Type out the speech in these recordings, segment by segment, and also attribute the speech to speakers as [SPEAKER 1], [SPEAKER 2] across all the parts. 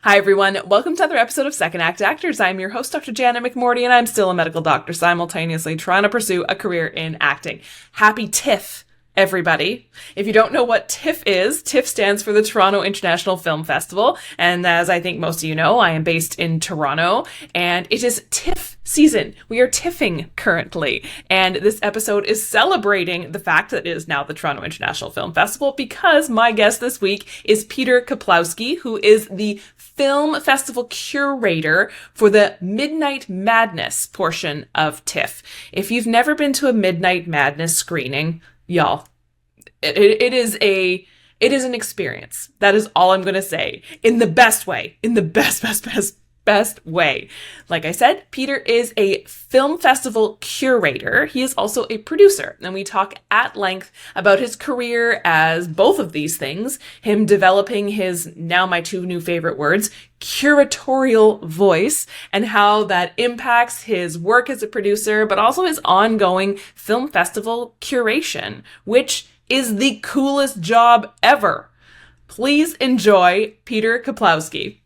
[SPEAKER 1] Hi, everyone. Welcome to another episode of Second Act Actors. I'm your host, Dr. Janet McMorty, and I'm still a medical doctor, simultaneously trying to pursue a career in acting. Happy TIFF, everybody. If you don't know what TIFF is, TIFF stands for the Toronto International Film Festival. And as I think most of you know, I am based in Toronto, and it is TIFF season. We are TIFFing currently, and this episode is celebrating the fact that it is now the Toronto International Film Festival because my guest this week is Peter Kuplowsky, who is the film festival curator for the Midnight Madness portion of TIFF. If you've never been to a Midnight Madness screening, y'all, it is an experience. That is all I'm going to say. In the best way. In the best way. Like I said, Peter is a film festival curator. He is also a producer, and we talk at length about his career as both of these things, him developing his, now my two new favorite words, curatorial voice, and how that impacts his work as a producer, but also his ongoing film festival curation, which is the coolest job ever. Please enjoy Peter Kuplowsky.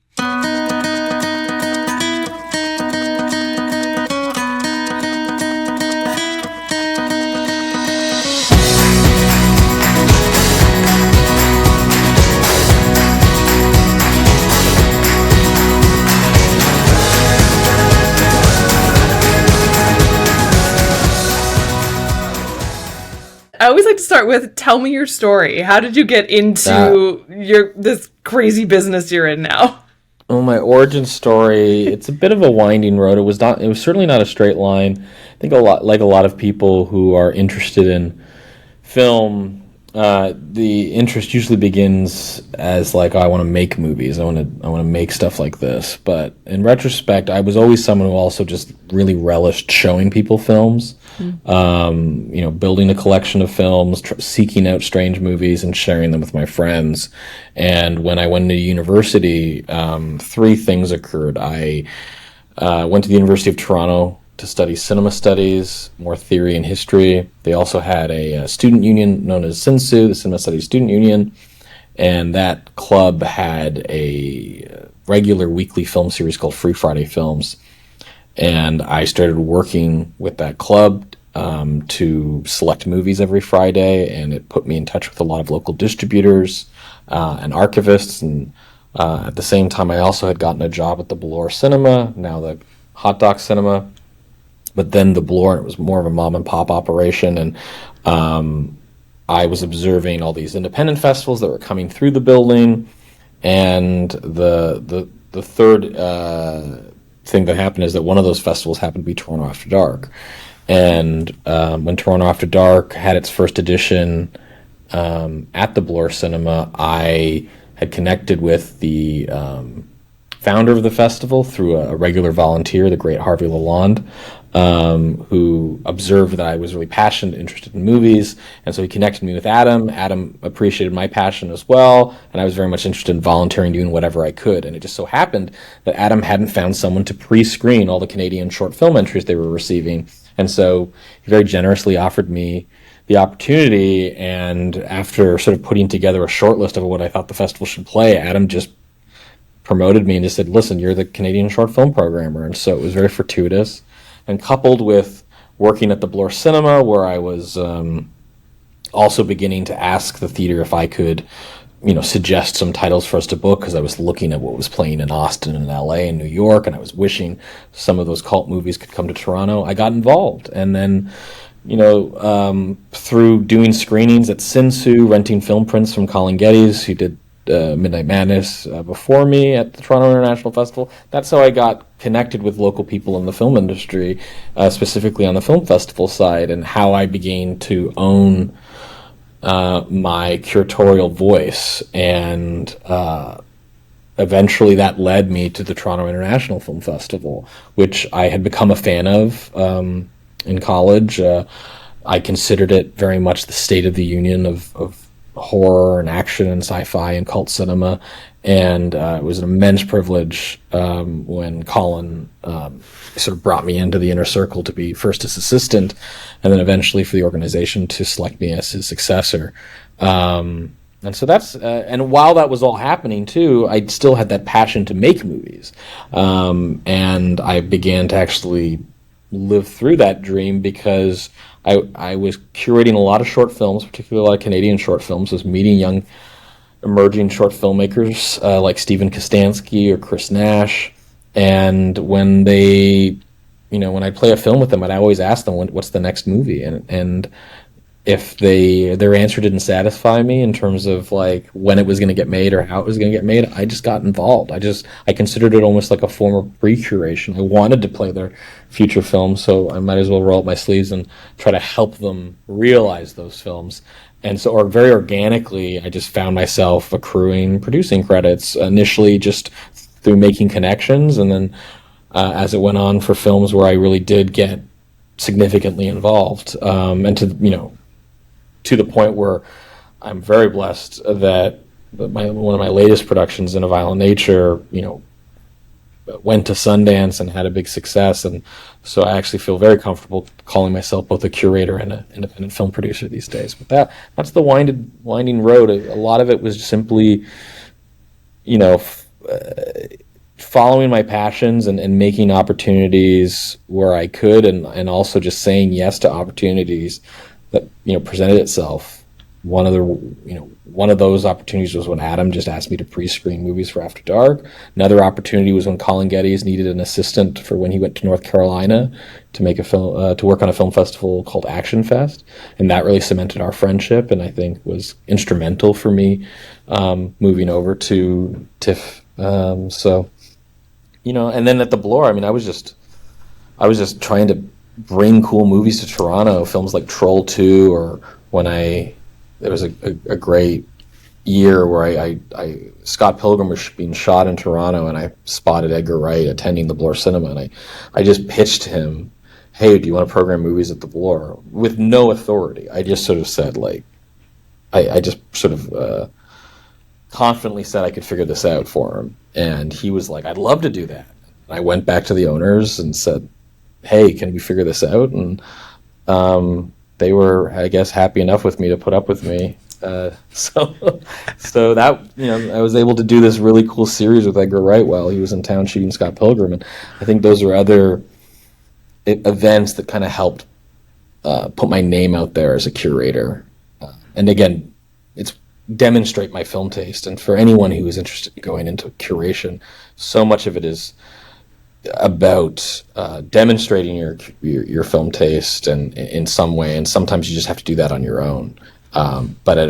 [SPEAKER 1] I always like to start with, tell me your story. How did you get into this crazy business you're in now?
[SPEAKER 2] Well, my origin story, it's a bit of a winding road. It was certainly not a straight line. I think a lot of people who are interested in film, the interest usually begins as like, oh, I want to make movies. I want to make stuff like this. But in retrospect, I was always someone who also just really relished showing people films. Building a collection of films, seeking out strange movies and sharing them with my friends. And when I went to university, three things occurred. I went to the University of Toronto to study cinema studies, more theory and history. They also had a student union known as CINSU, the Cinema Studies Student Union, and that club had a regular weekly film series called Free Friday Films. And I started working with that club to select movies every Friday, and it put me in touch with a lot of local distributors and archivists. And at the same time, I also had gotten a job at the Bloor Cinema, now the Hot Doc Cinema. But then the Bloor, it was more of a mom and pop operation, and I was observing all these independent festivals that were coming through the building. And the third thing that happened is that one of those festivals happened to be Toronto After Dark. And when Toronto After Dark had its first edition at the Bloor Cinema, I had connected with the founder of the festival through a regular volunteer, the great Harvey Lalonde, who observed that I was really passionate, interested in movies, and so he connected me with Adam. Adam appreciated my passion as well, and I was very much interested in volunteering, doing whatever I could. And it just so happened that Adam hadn't found someone to pre-screen all the Canadian short film entries they were receiving, and so he very generously offered me the opportunity. And after sort of putting together a short list of what I thought the festival should play, Adam just promoted me and just said, listen, you're the Canadian short film programmer. And so it was very fortuitous. And coupled with working at the Bloor Cinema, where I was also beginning to ask the theater if I could, suggest some titles for us to book, because I was looking at what was playing in Austin and LA and New York, and I was wishing some of those cult movies could come to Toronto. I got involved. And then, through doing screenings at CINSU, renting film prints from Colin Geddes, who did Midnight Madness before me at the Toronto International Festival. That's how I got connected with local people in the film industry, specifically on the film festival side, and how I began to own my curatorial voice. And eventually that led me to the Toronto International Film Festival, which I had become a fan of in college. I considered it very much the state of the union of horror and action and sci-fi and cult cinema, and it was an immense privilege when Colin sort of brought me into the inner circle to be first his assistant, and then eventually for the organization to select me as his successor. And so that's and while that was all happening too, I still had that passion to make movies, and I began to actually live through that dream because I was curating a lot of short films, particularly a lot of Canadian short films. Was meeting young emerging short filmmakers like Stephen Kostansky or Chris Nash, and when they, when I play a film with them, I'd always ask them what's the next movie, and if their answer didn't satisfy me in terms of like when it was going to get made or how it was going to get made, I just got involved. I considered it almost like a form of pre-curation. I wanted to play their future films, so I might as well roll up my sleeves and try to help them realize those films. And so, or very organically, I just found myself accruing producing credits initially just through making connections, and then as it went on for films where I really did get significantly involved, and to the point where I'm very blessed that one of my latest productions, In a Violent Nature, went to Sundance and had a big success, and so I actually feel very comfortable calling myself both a curator and an independent film producer these days. But that's the winding road. A lot of it was simply, following my passions and making opportunities where I could, and also just saying yes to opportunities that presented itself. One of those opportunities was when Adam just asked me to pre-screen movies for After Dark. Another opportunity was when Colin Geddes needed an assistant for when he went to North Carolina to make a film, to work on a film festival called Action Fest, and that really cemented our friendship, and I think was instrumental for me moving over to TIFF. And then at the Bloor, I was just trying to bring cool movies to Toronto, films like Troll 2, or when there was a great year where Scott Pilgrim was being shot in Toronto, and I spotted Edgar Wright attending the Bloor Cinema, and I just pitched him, hey, do you want to program movies at the Bloor? With no authority. I just sort of said, like, I just sort of confidently said I could figure this out for him, and he was like, I'd love to do that. I went back to the owners and said, hey, can we figure this out? And they were, I guess, happy enough with me to put up with me. So that, I was able to do this really cool series with Edgar Wright while he was in town shooting Scott Pilgrim. And I think those are other events that kind of helped put my name out there as a curator. And again, it's demonstrate my film taste. And for anyone who is interested in going into curation, so much of it is about demonstrating your film taste and in some way, and sometimes you just have to do that on your own. But at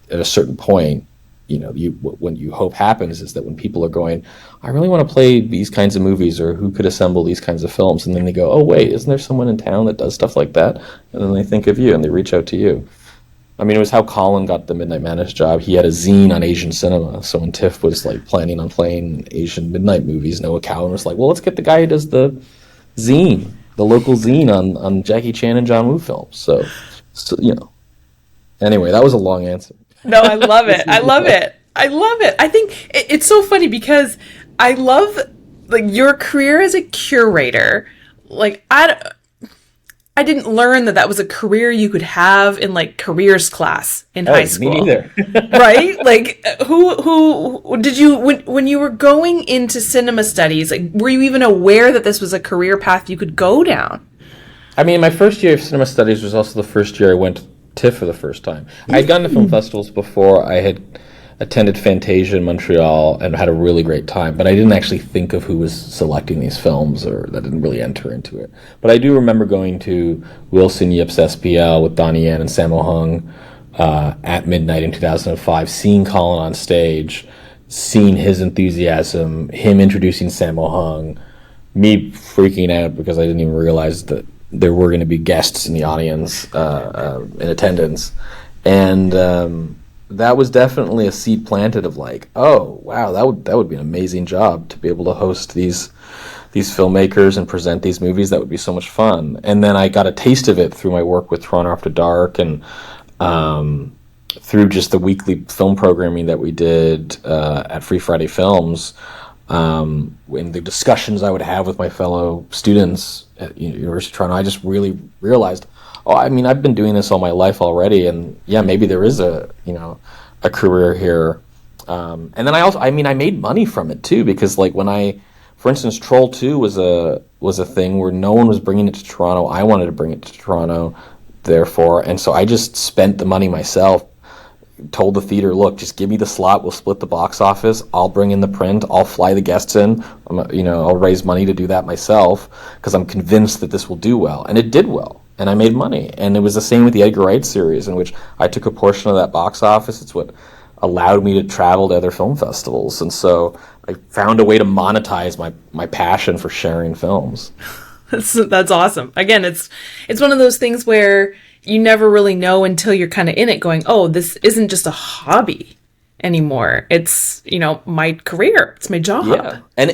[SPEAKER 2] a certain point, what you hope happens is that when people are going, I really want to play these kinds of movies, or who could assemble these kinds of films, and then they go, oh wait, isn't there someone in town that does stuff like that? And then they think of you and they reach out to you. It was how Colin got the Midnight Madness job. He had a zine on Asian cinema. So when TIFF was like planning on playing Asian midnight movies, Noah Cowan was like, well, let's get the guy who does the zine, the local zine on Jackie Chan and John Woo films. So Anyway, that was a long answer.
[SPEAKER 1] No, I love it. I love it. I think it's so funny because I love like your career as a curator. Like I didn't learn that was a career you could have in like careers class in high school.
[SPEAKER 2] Me neither.
[SPEAKER 1] Right? Like who did you when you were going into cinema studies, like were you even aware that this was a career path you could go down?
[SPEAKER 2] My first year of cinema studies was also the first year I went to TIFF for the first time. I had gone to film festivals before. I had attended Fantasia in Montreal and had a really great time, but I didn't actually think of who was selecting these films, or that didn't really enter into it. But I do remember going to Wilson Yip's SPL with Donnie Yen and Sammo Hung at midnight in 2005, seeing Colin on stage, seeing his enthusiasm, him introducing Sammo Hung, me freaking out because I didn't even realize that there were going to be guests in the audience in attendance. And that was definitely a seed planted of like, oh wow, that would be an amazing job to be able to host these filmmakers and present these movies. That would be so much fun. And then I got a taste of it through my work with Toronto After Dark, and through just the weekly film programming that we did at Free Friday Films. In the discussions I would have with my fellow students at University of Toronto, I just really realized, I've been doing this all my life already, and yeah, maybe there is a a career here. And then I made money from it too, because like for instance, Troll 2 was a thing where no one was bringing it to Toronto. I wanted to bring it to Toronto, therefore, and so I just spent the money myself. Told the theater, look, just give me the slot. We'll split the box office. I'll bring in the print. I'll fly the guests in. I'll raise money to do that myself because I'm convinced that this will do well, and it did well. And I made money. And it was the same with the Edgar Wright series, in which I took a portion of that box office. It's what allowed me to travel to other film festivals. And so I found a way to monetize my passion for sharing films.
[SPEAKER 1] That's awesome. Again, it's one of those things where you never really know until you're kind of in it going, oh, this isn't just a hobby anymore. It's, my career. It's my job.
[SPEAKER 2] Yeah. And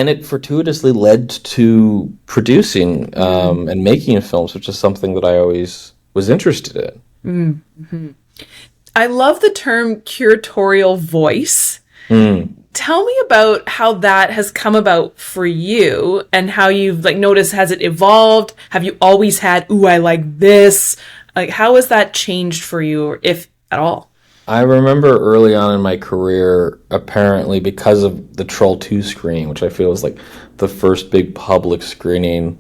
[SPEAKER 2] it fortuitously led to producing and making films, which is something that I always was interested in.
[SPEAKER 1] Mm-hmm. I love the term curatorial voice. Tell me about how that has come about for you and how you've noticed, has it evolved? Have you always had, ooh, I like this? How has that changed for you, or if at all?
[SPEAKER 2] I remember early on in my career, apparently because of the Troll 2 screening, which I feel was the first big public screening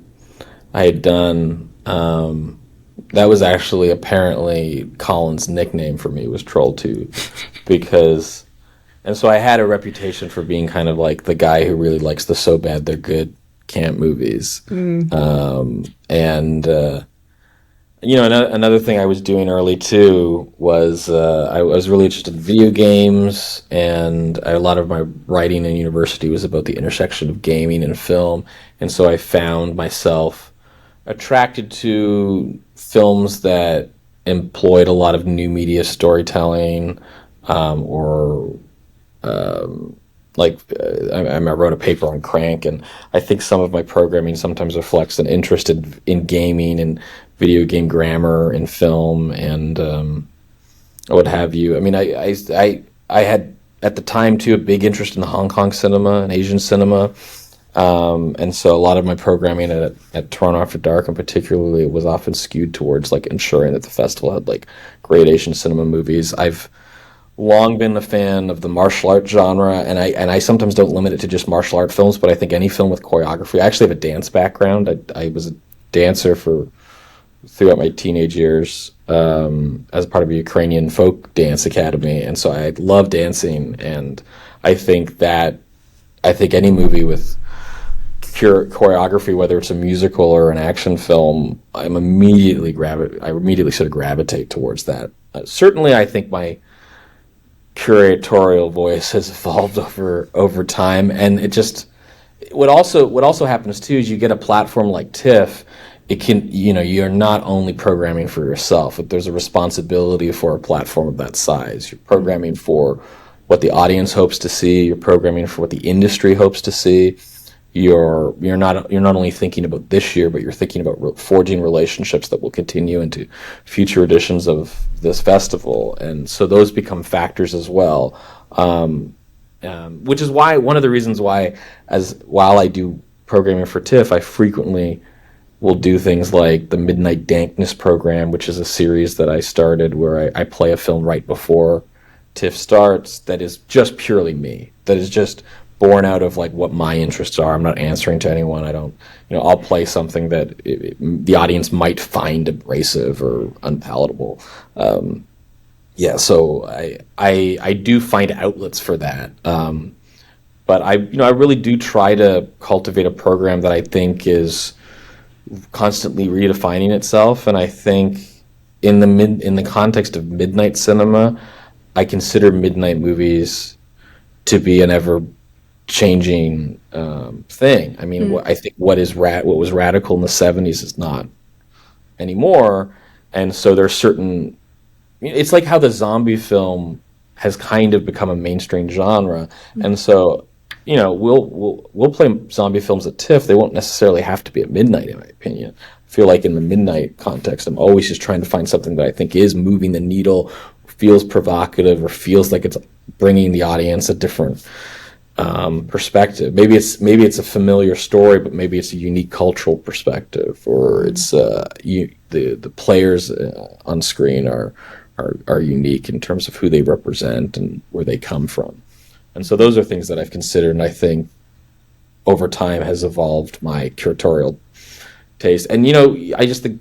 [SPEAKER 2] I had done, that was actually apparently Colin's nickname for me, was Troll 2, because... And so I had a reputation for being kind of like the guy who really likes the so bad they're good camp movies. Another thing I was doing early too was I was really interested in video games, and a lot of my writing in university was about the intersection of gaming and film. And so I found myself attracted to films that employed a lot of new media storytelling, I wrote a paper on Crank, and I think some of my programming sometimes reflects an interest in gaming and video game grammar and film and what have you. I mean, I had at the time too a big interest in Hong Kong cinema and Asian cinema, and so a lot of my programming at Toronto After Dark, and particularly, was often skewed towards ensuring that the festival had great Asian cinema movies. I've long been a fan of the martial art genre, and I sometimes don't limit it to just martial art films, but I think any film with choreography. I actually have a dance background. I was a dancer throughout my teenage years as part of a Ukrainian folk dance academy, and so I love dancing, and I think any movie with choreography, whether it's a musical or an action film, I immediately sort of gravitate towards that. Certainly, I think my curatorial voice has evolved over time, and it just what also happens too is you get a platform like TIFF. It can, you're not only programming for yourself, but there's a responsibility for a platform of that size. You're programming for what the audience hopes to see. You're programming for what the industry hopes to see. You're not only thinking about this year, but you're thinking about forging relationships that will continue into future editions of this festival, and so those become factors as well. Which is why one of the reasons why, while I do programming for TIFF, I frequently will do things like the Midnight Dankness program, which is a series that I started where I play a film right before TIFF starts that is just purely me. That is just born out of what my interests are. I'm not answering to anyone. I don't, I'll play something that the audience might find abrasive or unpalatable. So I do find outlets for that. But I really do try to cultivate a program that I think is constantly redefining itself. And I think in the context of midnight cinema, I consider midnight movies to be an ever changing thing. I mean, I think what was radical in the 70s is not anymore, and so there's certain. It's like how the zombie film has kind of become a mainstream genre, and so we'll play zombie films at TIFF. They won't necessarily have to be at midnight, in my opinion. I feel like in the midnight context, I'm always just trying to find something that I think is moving the needle, feels provocative, or feels like it's bringing the audience a different perspective. Maybe it's a familiar story, but maybe it's a unique cultural perspective, or it's the players on screen are are unique in terms of who they represent and where they come from. And so those are things that I've considered, and I think over time has evolved my curatorial taste. And I just think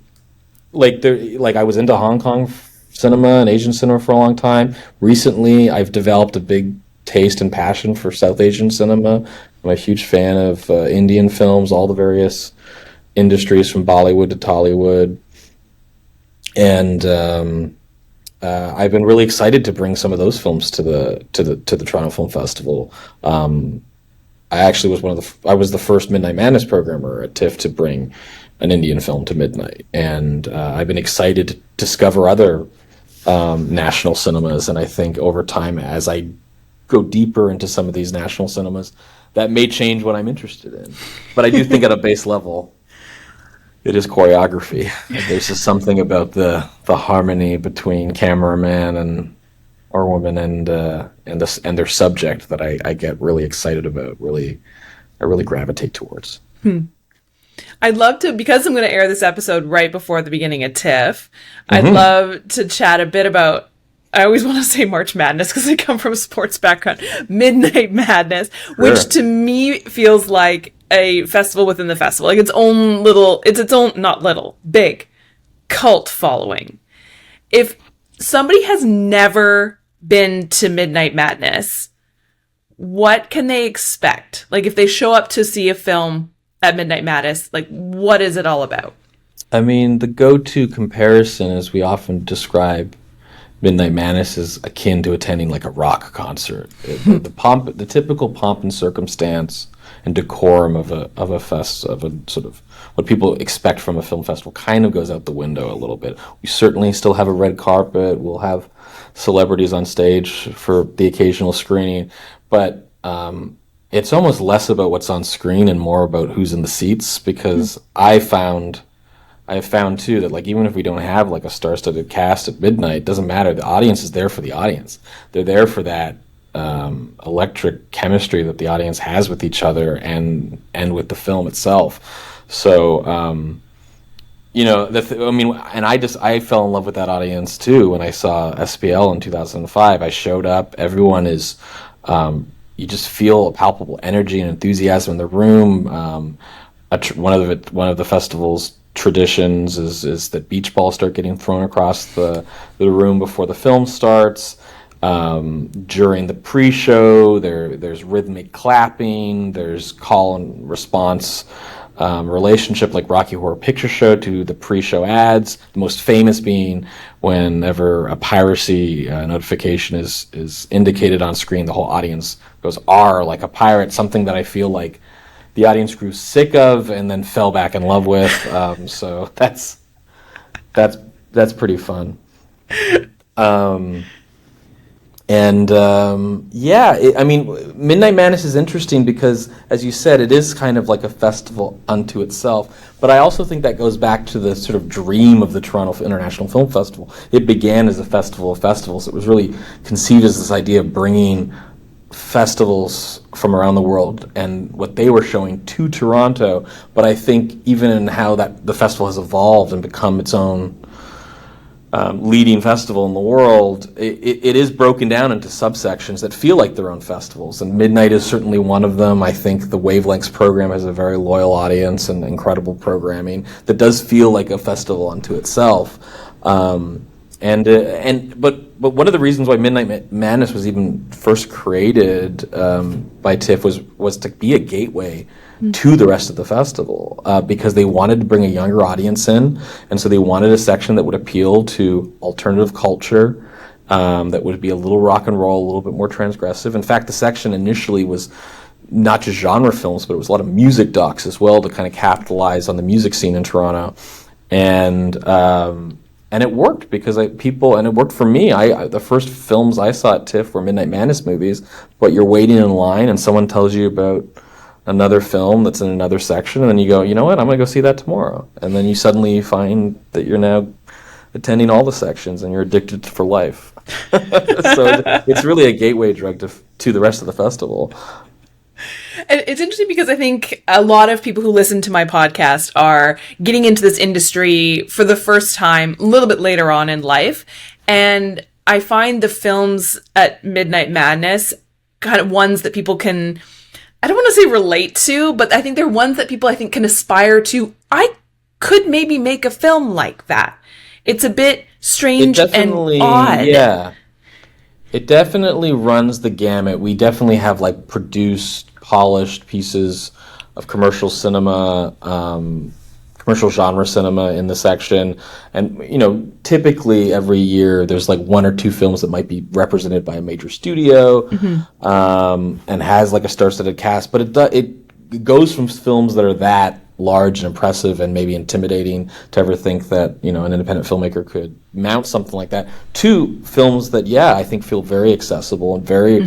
[SPEAKER 2] I was into Hong Kong cinema and Asian cinema for a long time. Recently, I've developed a big taste and passion for South Asian cinema. I'm a huge fan of Indian films, all the various industries from Bollywood to Tollywood, and I've been really excited to bring some of those films to the Toronto Film Festival. I actually was the first Midnight Madness programmer at TIFF to bring an Indian film to Midnight, and I've been excited to discover other national cinemas. And I think over time, as I go deeper into some of these national cinemas, that may change what I'm interested in. But I do think at a base level, it is choreography. There's just something about the harmony between cameraman or woman and their subject that I get really excited about. I really gravitate towards.
[SPEAKER 1] I'd love to, because I'm going to air this episode right before the beginning of TIFF, I'd love to chat a bit about, I always want to say March Madness because I come from a sports background, Midnight Madness, which to me feels like a festival within the festival, like its own not little, big cult following. If somebody has never been to Midnight Madness, what can they expect? Like if they show up to see a film at Midnight Madness, like what is it all about?
[SPEAKER 2] I mean, the go-to comparison, as we often describe Midnight Madness, is akin to attending like a rock concert. The typical pomp and circumstance and decorum of a sort of what people expect from a film festival kind of goes out the window a little bit. We certainly still have a red carpet. We'll have celebrities on stage for the occasional screening, but it's almost less about what's on screen and more about who's in the seats, because I have found too that like even if we don't have like a star-studded cast at Midnight, it doesn't matter. The audience is there for the audience. They're there for that electric chemistry that the audience has with each other and with the film itself. So I fell in love with that audience too when I saw SPL in 2005. I showed up. Everyone is. You just feel a palpable energy and enthusiasm in the room. One of the festival's traditions is that beach balls start getting thrown across the room before the film starts. During the pre-show, there's rhythmic clapping. There's call and response relationship like Rocky Horror Picture Show to the pre-show ads. The most famous being whenever a piracy notification is indicated on screen, the whole audience goes "R" like a pirate. Something that I feel like the audience grew sick of and then fell back in love with. So that's pretty fun. Midnight Madness is interesting because, as you said, it is kind of like a festival unto itself. But I also think that goes back to the sort of dream of the Toronto International Film Festival. It began as a festival of festivals. It was really conceived as this idea of bringing festivals from around the world and what they were showing to Toronto. But I think even in how that the festival has evolved and become its own leading festival in the world, it is broken down into subsections that feel like their own festivals, and Midnight is certainly one of them. I think the Wavelengths program has a very loyal audience and incredible programming that does feel like a festival unto itself. But one of the reasons why Midnight Madness was even first created by TIFF was to be a gateway to the rest of the festival, because they wanted to bring a younger audience in, and so they wanted a section that would appeal to alternative culture, that would be a little rock and roll, a little bit more transgressive. In fact, the section initially was not just genre films, but it was a lot of music docs as well to kind of capitalize on the music scene in Toronto, and it worked because and it worked for me. The first films I saw at TIFF were Midnight Madness movies, but you're waiting in line and someone tells you about another film that's in another section, and then you go, you know what, I'm going to go see that tomorrow. And then you suddenly find that you're now attending all the sections and you're addicted for life. So it's really a gateway drug to the rest of the festival.
[SPEAKER 1] And it's interesting because I think a lot of people who listen to my podcast are getting into this industry for the first time a little bit later on in life. And I find the films at Midnight Madness kind of ones that people can, I don't want to say relate to, but I think they're ones that people I think can aspire to. I could maybe make a film like that. It's a bit strange and odd.
[SPEAKER 2] Yeah. It definitely runs the gamut. We definitely have like produced, polished pieces of commercial cinema, commercial genre cinema in the section. And, typically every year there's like one or two films that might be represented by a major studio, and has like a star-studded cast. But it goes from films that are that large and impressive and maybe intimidating to ever think that, an independent filmmaker could mount something like that, to films that, I think feel very accessible and very,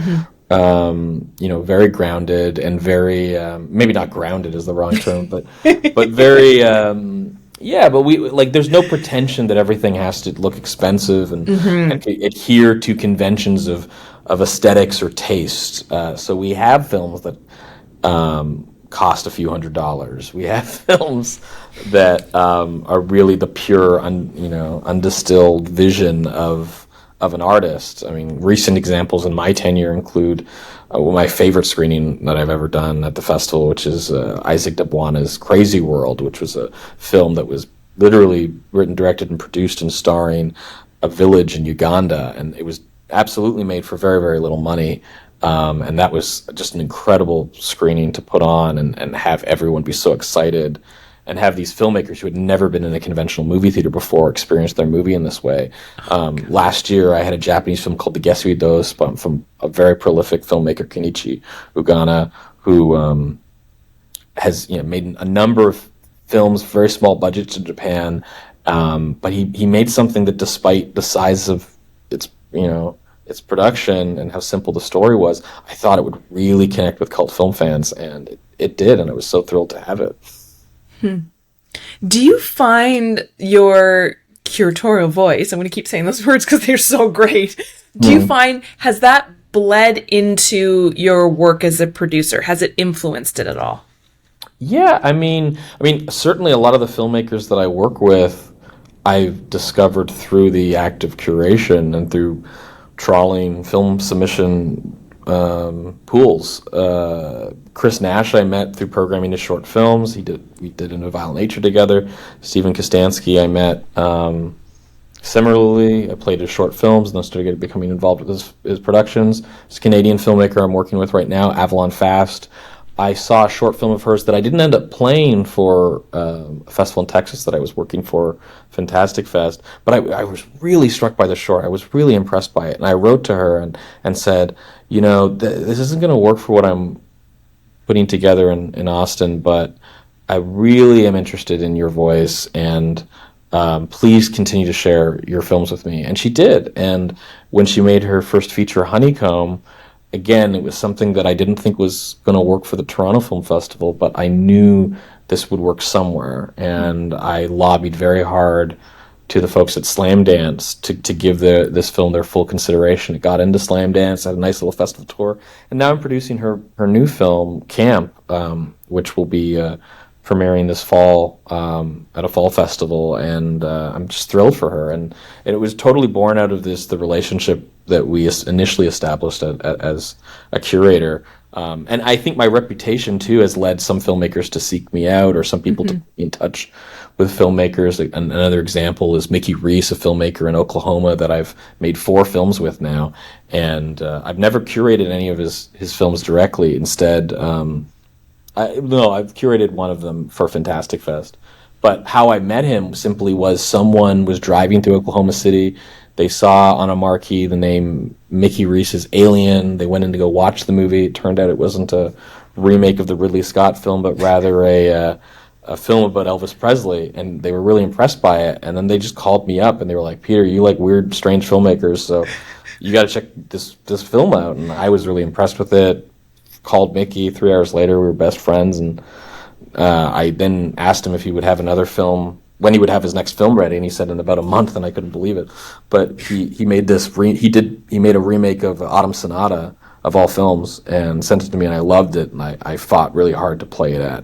[SPEAKER 2] very grounded and very, maybe not grounded is the wrong term, but very, but we like, there's no pretension that everything has to look expensive and adhere to conventions of aesthetics or taste. So we have films that, cost a few $100s. We have films that are really the pure, undistilled vision of an artist. I mean, recent examples in my tenure include my favorite screening that I've ever done at the festival, which is Isaac Debuana's Crazy World, which was a film that was literally written, directed, and produced and starring a village in Uganda, and it was absolutely made for very, very little money. And that was just an incredible screening to put on and have everyone be so excited, and have these filmmakers who had never been in a conventional movie theater before experience their movie in this way. Last year, I had a Japanese film called The Gesui Dos from a very prolific filmmaker, Kenichi Ugana, who has made a number of films, very small budgets in Japan, but he made something that, despite the size of its production and how simple the story was, I thought it would really connect with cult film fans, and it did, and I was so thrilled to have it.
[SPEAKER 1] Do you find your curatorial voice, I'm going to keep saying those words because they're so great, do you find, has that bled into your work as a producer? Has it influenced it at all?
[SPEAKER 2] Yeah, I mean, certainly a lot of the filmmakers that I work with, I've discovered through the act of curation and through trawling film submission pools. Chris Nash I met through programming his short films. We did In a Violent Nature together. Stephen Kostansky I met similarly. I played his short films and then started becoming involved with his productions. This Canadian filmmaker I'm working with right now, Avalon Fast. I saw a short film of hers that I didn't end up playing for a festival in Texas that I was working for, Fantastic Fest, but I was really struck by the short. I was really impressed by it, and I wrote to her and said, this isn't going to work for what I'm putting together in Austin, but I really am interested in your voice, and please continue to share your films with me. And she did, and when she made her first feature, Honeycomb, again, it was something that I didn't think was going to work for the Toronto Film Festival, but I knew this would work somewhere. And I lobbied very hard to the folks at Slam Dance to give this film their full consideration. It got into Slam Dance, had a nice little festival tour. And now I'm producing her new film, Camp, which will be premiering this fall at a fall festival. And I'm just thrilled for her. And it was totally born out of the relationship that we initially established as a curator. And I think my reputation, too, has led some filmmakers to seek me out, or some people to be in touch with filmmakers. Another example is Mickey Reese, a filmmaker in Oklahoma that I've made 4 films with now. And I've never curated any of his films directly. Instead, I've curated one of them for Fantastic Fest. But how I met him simply was someone was driving through Oklahoma City. They saw on a marquee the name Mickey Reese's Alien. They went in to go watch the movie. It turned out it wasn't a remake of the Ridley Scott film, but rather a film about Elvis Presley. And they were really impressed by it. And then they just called me up and they were like, "Peter, you like weird, strange filmmakers, so you got to check this film out." And I was really impressed with it. Called Mickey. 3 hours later, we were best friends. And I then asked him if he would have another film, when he would have his next film ready, and he said in about a month, and I couldn't believe it. But he made he made a remake of Autumn Sonata, of all films, and sent it to me, and I loved it, and I fought really hard to play it at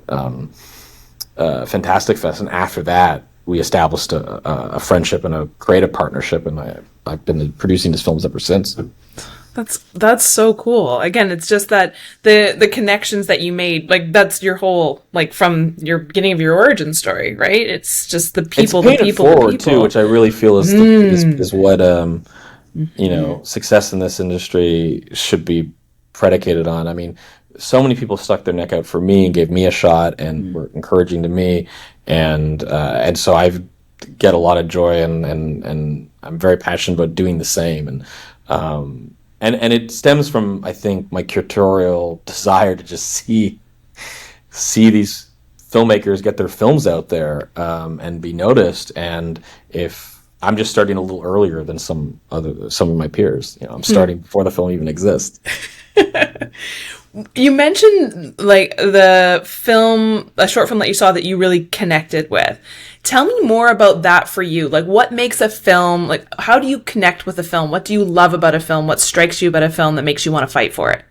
[SPEAKER 2] Fantastic Fest. And after that, we established a friendship and a creative partnership, and I've been producing his films ever since.
[SPEAKER 1] That's so cool. Again, it's just that the connections that you made, like that's your whole, like from your beginning of your origin story, right? It's just the people,
[SPEAKER 2] it's paying it forward too, which I really feel is what success in this industry should be predicated on. I mean, so many people stuck their neck out for me and gave me a shot and were encouraging to me, and so I get a lot of joy, and I'm very passionate about doing the same, and it stems from, I think, my curatorial desire to just see these filmmakers get their films out there and be noticed. And if I'm just starting a little earlier than some of my peers, I'm starting before the film even exists.
[SPEAKER 1] You mentioned like a short film that you saw that you really connected with. Tell me more about that for you. Like, what makes a film, like, how do you connect with a film? What do you love about a film? What strikes you about a film that makes you want to fight for it?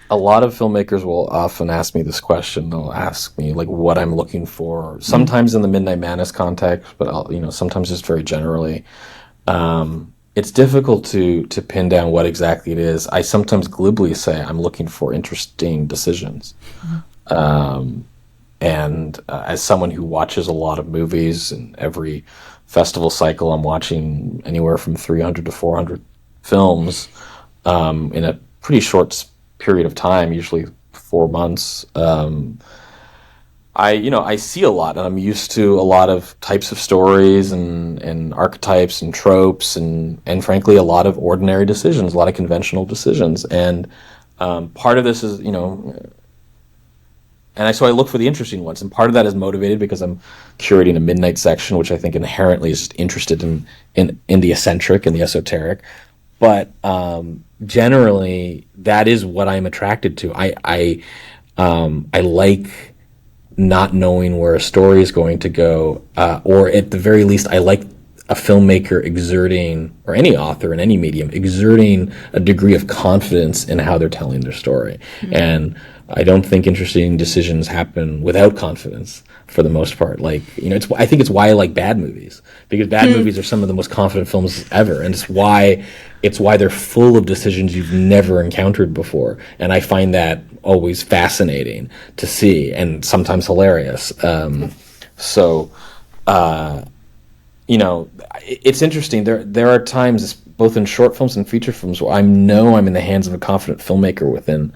[SPEAKER 2] A lot of filmmakers will often ask me this question. They'll ask me like what I'm looking for, sometimes in the Midnight Madness context, but sometimes just very generally. It's difficult to pin down what exactly it is. I sometimes glibly say I'm looking for interesting decisions. And as someone who watches a lot of movies, and every festival cycle I'm watching anywhere from 300 to 400 films in a pretty short period of time, usually 4 months, I see a lot, and I'm used to a lot of types of stories and archetypes and tropes and frankly a lot of ordinary decisions, a lot of conventional decisions. And part of this is, so I look for the interesting ones, and part of that is motivated because I'm curating a midnight section, which I think inherently is just interested in the eccentric and the esoteric. But generally, that is what I'm attracted to. I like not knowing where a story is going to go, or at the very least, I like a filmmaker exerting, or any author in any medium, exerting a degree of confidence in how they're telling their story. Mm-hmm. And I don't think interesting decisions happen without confidence for the most part. Like, I think it's why I like bad movies, because bad movies are some of the most confident films ever. And it's why they're full of decisions you've never encountered before. And I find that always fascinating to see, and sometimes hilarious. It's interesting. There are times, both in short films and feature films, where I know I'm in the hands of a confident filmmaker within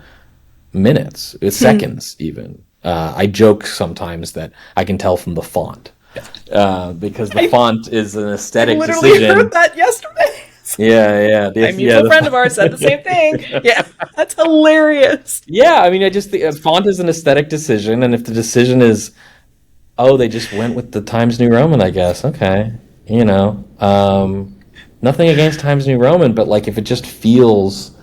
[SPEAKER 2] minutes, seconds even. I joke sometimes that I can tell from the font, because the font is an aesthetic decision. I literally heard
[SPEAKER 1] that yesterday.
[SPEAKER 2] Yeah.
[SPEAKER 1] A mutual friend of ours said the same thing. Yeah, that's hilarious.
[SPEAKER 2] Yeah, I mean, I just think font is an aesthetic decision, and if the decision is, they just went with the Times New Roman, I guess. Okay, nothing against Times New Roman, but like if it just feels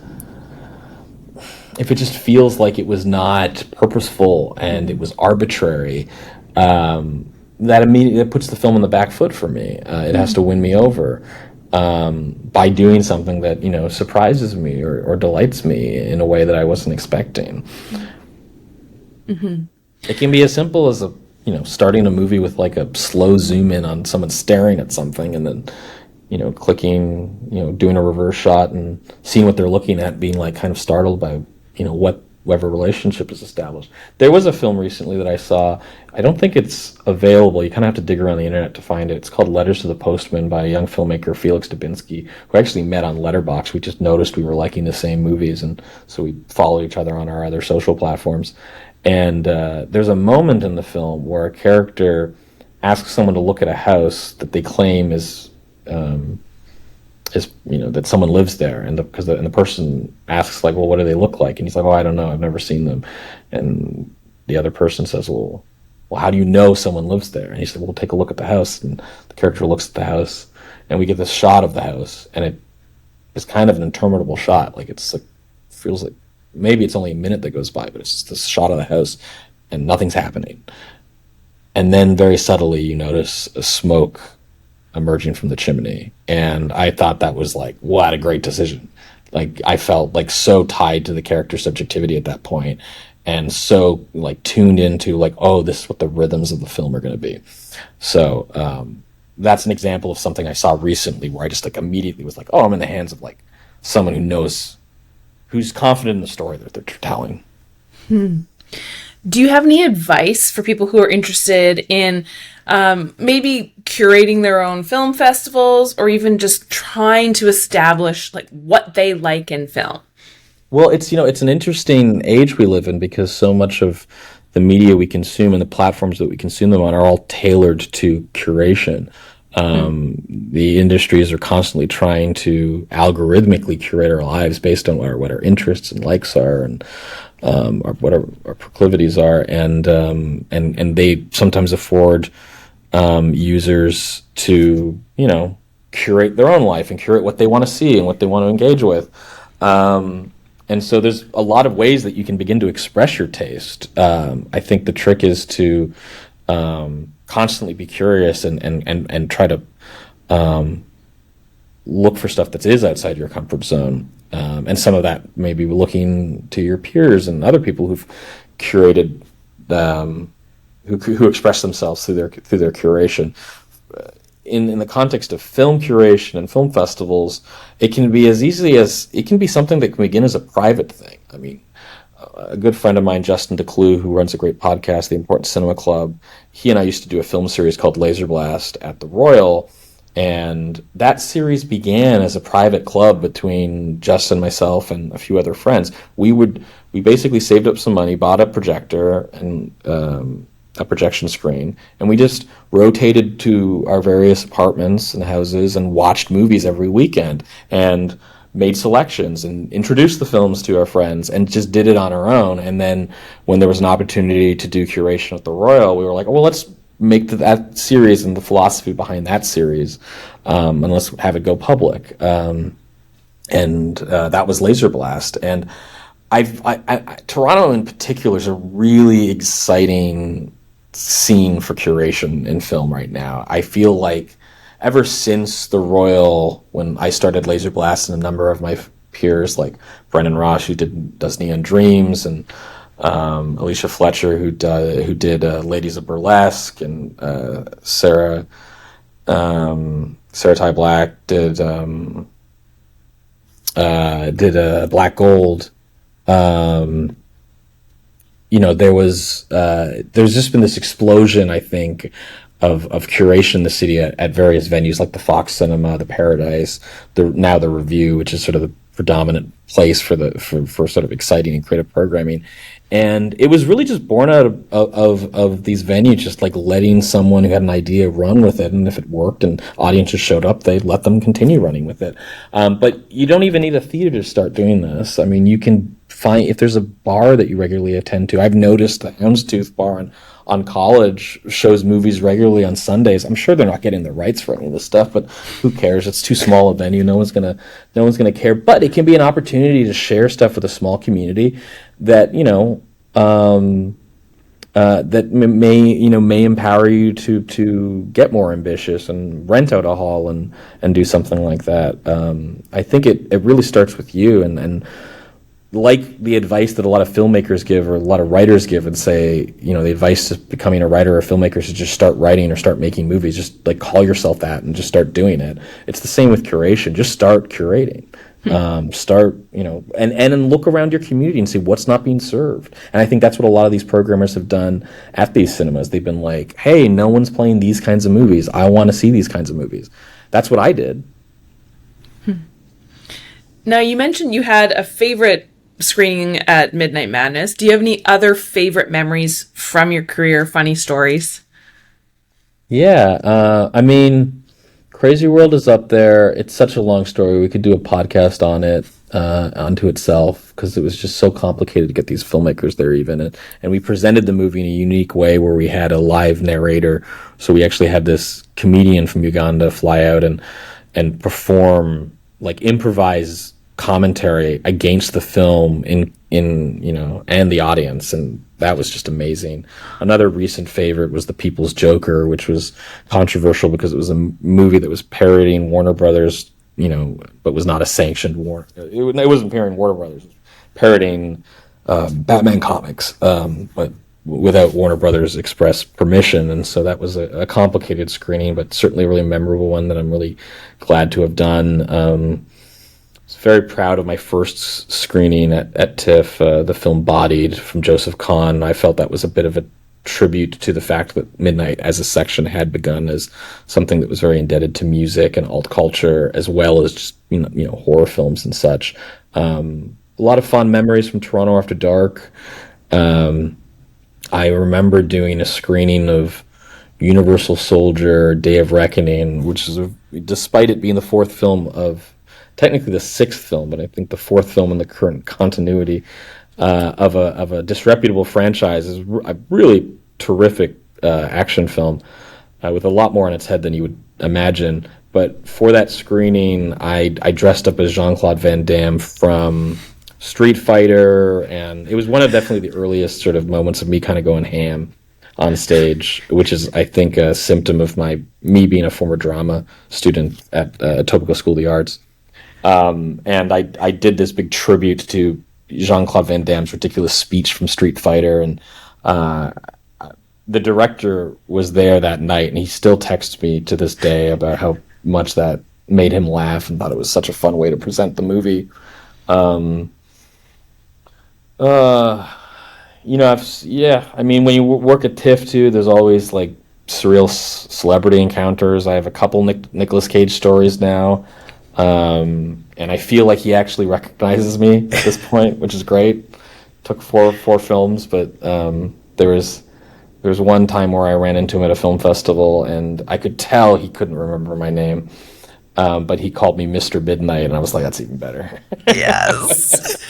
[SPEAKER 2] like it was not purposeful and it was arbitrary, that immediately puts the film on the back foot for me. It has to win me over by doing something that surprises me or delights me in a way that I wasn't expecting. Mm-hmm. It can be as simple as starting a movie with like a slow zoom in on someone staring at something, and then clicking, doing a reverse shot and seeing what they're looking at, being like kind of startled by whatever relationship is established. There was a film recently that I saw. I don't think it's available. You kind of have to dig around the internet to find it. It's called Letters to the Postman by a young filmmaker, Felix Dubinsky, who actually met on Letterboxd. We just noticed we were liking the same movies, and so we followed each other on our other social platforms. And there's a moment in the film where a character asks someone to look at a house that they claim is that someone lives there, and the person asks like, well, what do they look like? And he's like, I don't know, I've never seen them. And the other person says, well, how do you know someone lives there? And he said, well, take a look at the house. And the character looks at the house, and we get this shot of the house, and it is kind of an interminable shot. Like feels like maybe it's only a minute that goes by, but it's just this shot of the house and nothing's happening. And then very subtly you notice a smoke emerging from the chimney, and I thought that was like, what a great decision. Like, I felt like so tied to the character's subjectivity at that point, and so like tuned into like, this is what the rhythms of the film are going to be. So that's an example of something I saw recently where I just like immediately was like, oh, I'm in the hands of like someone who knows, who's confident in the story that they're telling.
[SPEAKER 1] Do you have any advice for people who are interested in maybe curating their own film festivals, or even just trying to establish like what they like in film?
[SPEAKER 2] Well, it's an interesting age we live in because so much of the media we consume and the platforms that we consume them on are all tailored to curation. The industries are constantly trying to algorithmically curate our lives based on what our interests and likes are, and or what our proclivities are, and they sometimes afford users to curate their own life and curate what they want to see and what they want to engage with. And so there's a lot of ways that you can begin to express your taste. I think the trick is to constantly be curious and try to look for stuff that is outside your comfort zone. And some of that may be looking to your peers and other people who've curated, who express themselves through their curation. In the context of film curation and film festivals, it can be something that can begin as a private thing. I mean, a good friend of mine, Justin DeClue, who runs a great podcast, The Important Cinema Club, he and I used to do a film series called Laser Blast at the Royal, and that series began as a private club between Justin, myself, and a few other friends. We basically saved up some money, bought a projector and a projection screen, and we just rotated to our various apartments and houses and watched movies every weekend and made selections and introduced the films to our friends and just did it on our own. And then when there was an opportunity to do curation at the Royal, we were like, well, let's make that series and the philosophy behind that series, and let's have it go public. And that was Laser Blast. And Toronto in particular is a really exciting scene for curation in film right now. I feel like ever since the Royal, when I started Laser Blast, and a number of my peers like Brendan Ross, who does Neon Dreams, and Alicia Fletcher, who did Ladies of Burlesque, and Sarah Ty Black did Black Gold. There's just been this explosion, I think, of curation in the city at various venues like the Fox Cinema, the Paradise, now the Review, which is sort of the predominant place for sort of exciting and creative programming. And it was really just born out of these venues just like letting someone who had an idea run with it, and if it worked and audiences showed up, they'd let them continue running with it. But you don't even need a theater to start doing this. I mean, you can find, if there's a bar that you regularly attend to. I've noticed the Houndstooth Bar on College shows movies regularly on Sundays. I'm sure they're not getting the rights for any of this stuff, but who cares? It's too small a venue. No one's gonna care. But it can be an opportunity to share stuff with a small community that that may empower you to get more ambitious and rent out a hall and do something like that. I think it really starts with you, and like the advice that a lot of filmmakers give or a lot of writers give and say, the advice to becoming a writer or filmmaker is just start writing or start making movies. Just like call yourself that and just start doing it. It's the same with curation. Just start curating. Start, and look around your community and see what's not being served. And I think that's what a lot of these programmers have done at these cinemas. They've been like, hey, no one's playing these kinds of movies. I want to see these kinds of movies. That's what I did.
[SPEAKER 1] Now, you mentioned you had a favorite screening at Midnight Madness. Do you have any other favorite memories from your career, funny stories?
[SPEAKER 2] Yeah, Crazy World is up there. It's such a long story. We could do a podcast on it, onto itself, because it was just so complicated to get these filmmakers there even. And we presented the movie in a unique way where we had a live narrator. So we actually had this comedian from Uganda fly out and perform, like improvise commentary against the film and the audience, and that was just amazing. Another recent favorite was The People's Joker, which was controversial because it was a movie that was parodying Warner Brothers, but was not a sanctioned Warner. It wasn't parodying Warner Brothers, it was parodying Batman comics. But without Warner Brothers express permission, and so that was a complicated screening, but certainly a really memorable one that I'm really glad to have done. I was very proud of my first screening at TIFF, the film Bodied from Joseph Kahn. I felt that was a bit of a tribute to the fact that Midnight as a section had begun as something that was very indebted to music and alt culture, as well as just horror films and such. A lot of fond memories from Toronto After Dark. I remember doing a screening of Universal Soldier: Day of Reckoning, which is, despite it being the fourth film of, technically the sixth film, but I think the fourth film in the current continuity of a disreputable franchise, is a really terrific action film with a lot more on its head than you would imagine. But for that screening, I dressed up as Jean-Claude Van Damme from Street Fighter, and it was one of definitely the earliest sort of moments of me kind of going ham on stage, which is, I think, a symptom of me being a former drama student at Etobicoke School of the Arts. And I did this big tribute to Jean-Claude Van Damme's ridiculous speech from Street Fighter, and the director was there that night, and he still texts me to this day about how much that made him laugh and thought it was such a fun way to present the movie. I mean, when you work at TIFF too, there's always like surreal celebrity encounters. I have a couple Nicolas Cage stories now. And I feel like he actually recognizes me at this point, which is great. Took four films, but there was one time where I ran into him at a film festival, and I could tell he couldn't remember my name, but he called me Mr. Midnight, and I was like, that's even better.
[SPEAKER 1] Yes.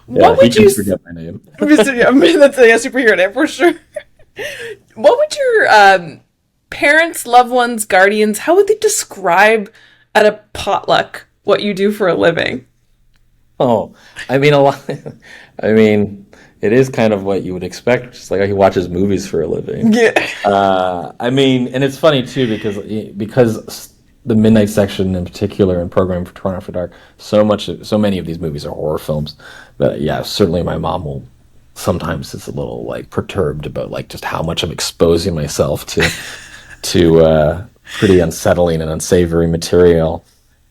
[SPEAKER 2] Yeah,
[SPEAKER 1] what would
[SPEAKER 2] he
[SPEAKER 1] you
[SPEAKER 2] can forget my name.
[SPEAKER 1] I mean, that's a superhero name for sure. What would your parents, loved ones, guardians, how would they describe at a potluck what you do for a living?
[SPEAKER 2] Oh, I mean, it is kind of what you would expect, just like he watches movies for a living.
[SPEAKER 1] Yeah.
[SPEAKER 2] I mean, and it's funny too because the Midnight section in particular and programming for Toronto After Dark, so many of these movies are horror films. But yeah, certainly my mom will sometimes is a little like perturbed about like just how much I'm exposing myself to pretty unsettling and unsavory material.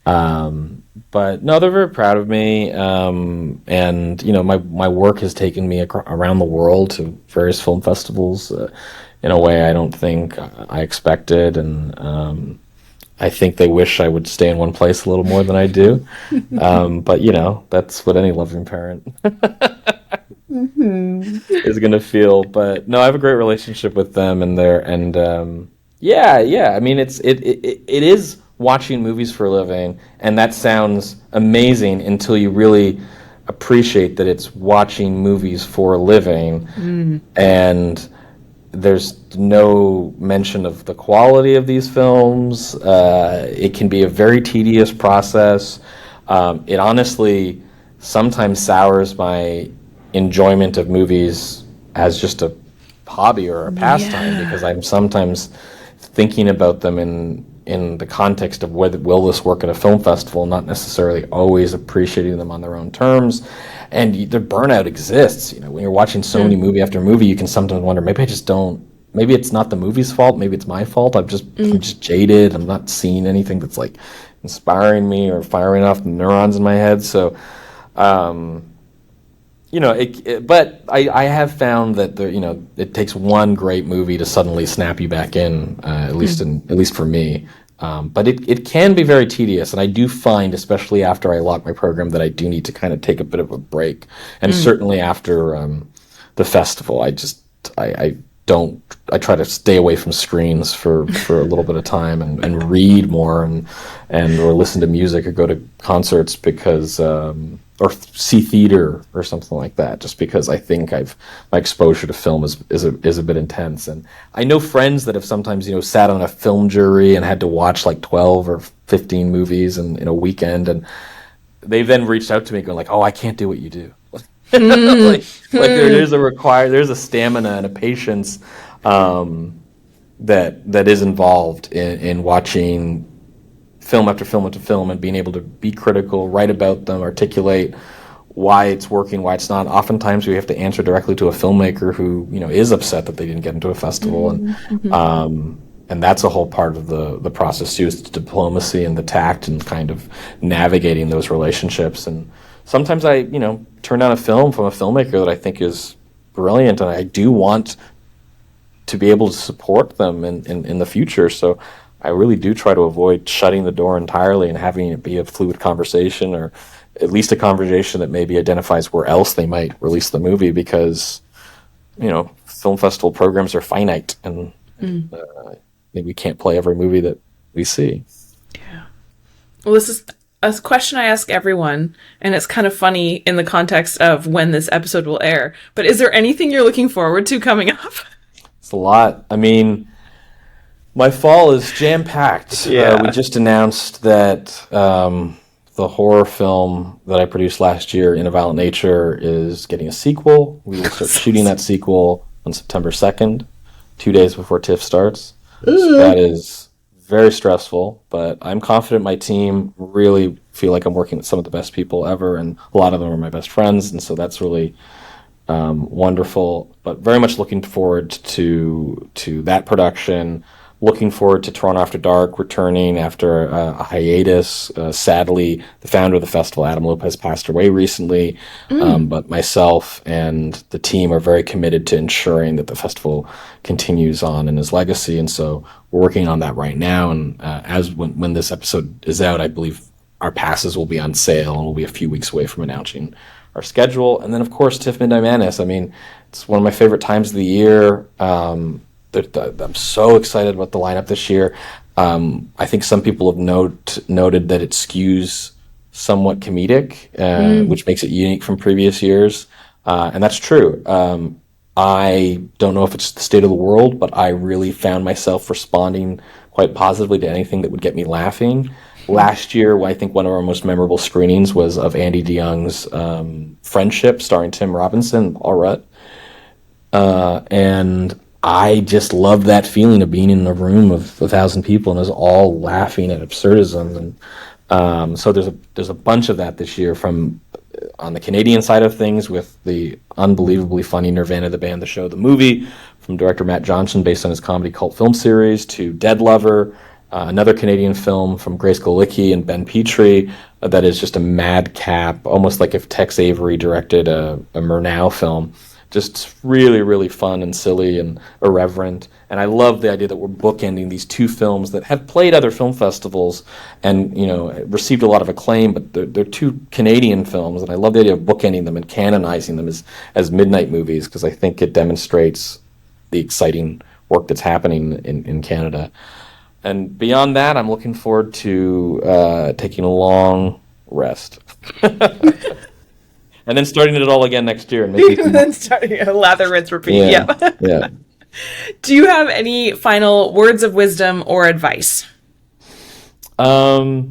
[SPEAKER 2] But no, they're very proud of me. And my work has taken me around the world to various film festivals in a way I don't think I expected. And I think they wish I would stay in one place a little more than I do. But that's what any loving parent is going to feel. But no, I have a great relationship with them, and yeah. I mean, it is watching movies for a living, and that sounds amazing until you really appreciate that it's watching movies for a living, and there's no mention of the quality of these films. It can be a very tedious process. It honestly sometimes sours my enjoyment of movies as just a hobby or a pastime, because I'm sometimes thinking about them in the context of will this work at a film festival, not necessarily always appreciating them on their own terms. And the burnout exists. When you're watching so many movie after movie, you can sometimes wonder, maybe it's not the movie's fault, maybe it's my fault. I'm just jaded. I'm not seeing anything that's like inspiring me or firing off the neurons in my head. So, but I have found that it takes one great movie to suddenly snap you back in, at least for me. But it can be very tedious, and I do find, especially after I lock my program, that I do need to kind of take a bit of a break. And certainly after the festival, I try to stay away from screens for a little bit of time and read more and or listen to music or go to concerts because or see theater or something like that, just because I think my exposure to film is a bit intense. And I know friends that have sometimes sat on a film jury and had to watch like 12 or 15 movies in a weekend, and they've then reached out to me going like, oh, I can't do what you do. like there's a stamina and a patience that is involved in watching film after film after film and being able to be critical, write about them, articulate why it's working, why it's not. Oftentimes we have to answer directly to a filmmaker who, is upset that they didn't get into a festival. And that's a whole part of the process too, is the diplomacy and the tact and kind of navigating those relationships. And sometimes I, turn down a film from a filmmaker that I think is brilliant, and I do want to be able to support them in the future. So I really do try to avoid shutting the door entirely and having it be a fluid conversation, or at least a conversation that maybe identifies where else they might release the movie, because, film festival programs are finite, and we can't play every movie that we see.
[SPEAKER 1] Yeah. Well, this is a question I ask everyone, and it's kind of funny in the context of when this episode will air, but is there anything you're looking forward to coming up?
[SPEAKER 2] It's a lot. I mean, my fall is jam-packed.
[SPEAKER 1] Yeah.
[SPEAKER 2] We just announced that the horror film that I produced last year, In a Violent Nature, is getting a sequel. We will start shooting that sequel on September 2nd, 2 days before TIFF starts. So that is very stressful, but I'm confident my team. Really feel like I'm working with some of the best people ever, and a lot of them are my best friends, and so that's really wonderful. But very much looking forward to that production. Looking forward to Toronto After Dark returning after a hiatus. Sadly, the founder of the festival, Adam Lopez, passed away recently. But myself and the team are very committed to ensuring that the festival continues on in his legacy. And so we're working on that right now. And when this episode is out, I believe our passes will be on sale, and we'll be a few weeks away from announcing our schedule. And then, of course, TIFF Midnight Madness. I mean, it's one of my favorite times of the year. I'm so excited about the lineup this year. I think some people have noted that it skews somewhat comedic, which makes it unique from previous years. And that's true. I don't know if it's the state of the world, but I really found myself responding quite positively to anything that would get me laughing. Last year, I think one of our most memorable screenings was of Andy DeYoung's Friendship, starring Tim Robinson and Paul Rudd. And I just love that feeling of being in a room of 1,000 people and us all laughing at absurdism. And so there's a bunch of that this year, from on the Canadian side of things with the unbelievably funny Nirvana the Band, the show, the movie, from director Matt Johnson based on his comedy cult film series, to Dead Lover, another Canadian film from Grace Golicki and Ben Petrie that is just a madcap, almost like if Tex Avery directed a Murnau film. Just really, really fun and silly and irreverent. And I love the idea that we're bookending these two films that have played other film festivals and, received a lot of acclaim, but they're two Canadian films. And I love the idea of bookending them and canonizing them as midnight movies, because I think it demonstrates the exciting work that's happening in Canada. And beyond that, I'm looking forward to taking a long rest. And then starting it all again next year. And maybe
[SPEAKER 1] then starting a lather, rinse, repeat.
[SPEAKER 2] Yeah.
[SPEAKER 1] Do you have any final words of wisdom or advice?
[SPEAKER 2] Well,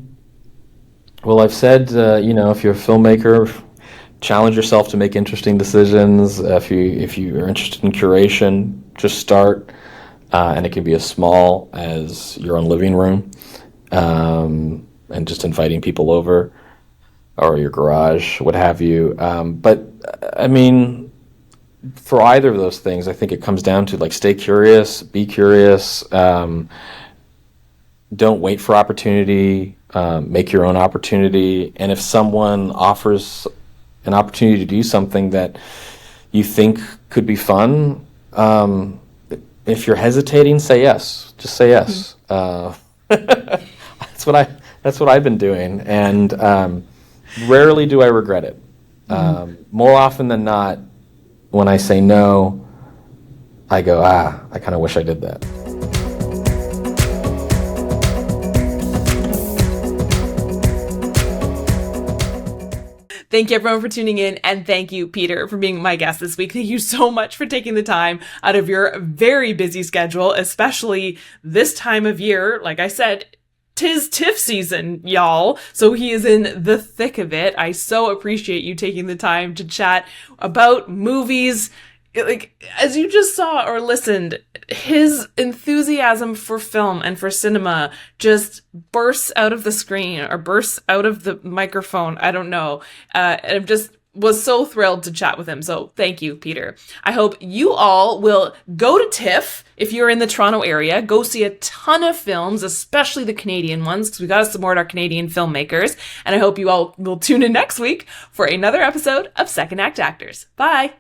[SPEAKER 2] I've said, if you're a filmmaker, challenge yourself to make interesting decisions. If you are interested in curation, just start. And it can be as small as your own living room, and just inviting people over, or your garage, what have you. But I mean, for either of those things, I think it comes down to stay curious, be curious. Don't wait for opportunity. Make your own opportunity. And if someone offers an opportunity to do something that you think could be fun, if you're hesitating, say yes. Just say yes. That's what I've been doing, and rarely do I regret it. More often than not, when I say no, I go, I kind of wish I did that.
[SPEAKER 1] Thank you, everyone, for tuning in, and thank you, Peter, for being my guest this week. Thank you so much for taking the time out of your very busy schedule, especially this time of year. Like I said, 'tis TIFF season, y'all. So he is in the thick of it. I so appreciate you taking the time to chat about movies. As you just saw or listened, his enthusiasm for film and for cinema just bursts out of the screen or bursts out of the microphone. I don't know. I'm just was so thrilled to chat with him. So thank you, Peter. I hope you all will go to TIFF if you're in the Toronto area. Go see a ton of films, especially the Canadian ones, because we got to support our Canadian filmmakers. And I hope you all will tune in next week for another episode of Second Act Actors. Bye.